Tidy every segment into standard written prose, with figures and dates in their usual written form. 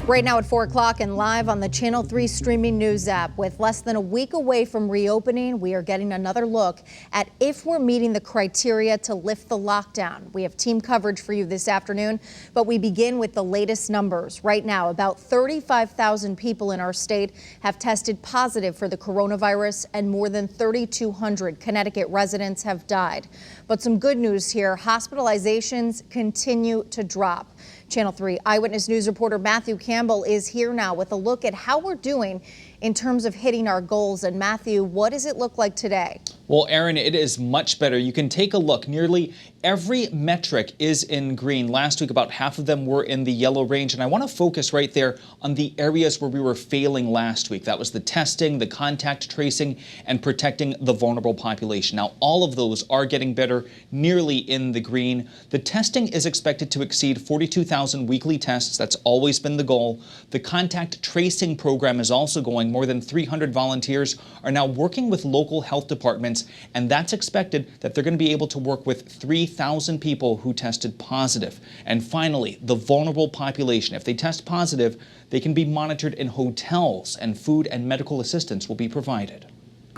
Right now at 4 o'clock and live on the Channel 3 streaming news app. With less than a week away from reopening, we are getting another look at if we're meeting the criteria to lift the lockdown. We have team coverage for you this afternoon, but we begin with the latest numbers. Right now, about 35,000 people in our state have tested positive for the coronavirus, and more than 3,200 Connecticut residents have died. But some good news here, hospitalizations continue to drop. Channel 3 Eyewitness News reporter Matthew Campbell is here now with a look at how we're doing in terms of hitting our goals. And Matthew, what does it look like today? Well, Aaron, it is much better. You can take a look. Nearly every metric is in green. Last week, about half of them were in the yellow range. And I want to focus right there on the areas where we were failing last week. That was the testing, the contact tracing, and protecting the vulnerable population. Now, all of those are getting better, nearly in the green. The testing is expected to exceed 42,000 weekly tests. That's always been the goal. The contact tracing program is also going. More than 300 volunteers are now working with local health departments, and that's expected that they're going to be able to work with 3,000 people who tested positive. And finally, the vulnerable population. If they test positive, they can be monitored in hotels, and food and medical assistance will be provided.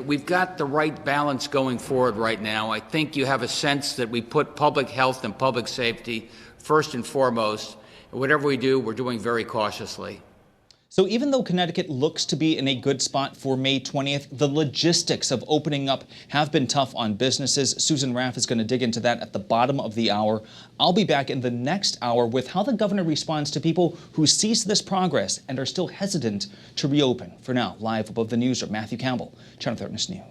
We've got the right balance going forward right now. I think you have a sense that we put public health and public safety first and foremost. Whatever we do, we're doing very cautiously. So even though Connecticut looks to be in a good spot for May 20th, the logistics of opening up have been tough on businesses. Susan Raff is going to dig into that at the bottom of the hour. I'll be back in the next hour with how the governor responds to people who sees this progress and are still hesitant to reopen. For now, live above the newsroom, Matthew Campbell, Channel 3 News.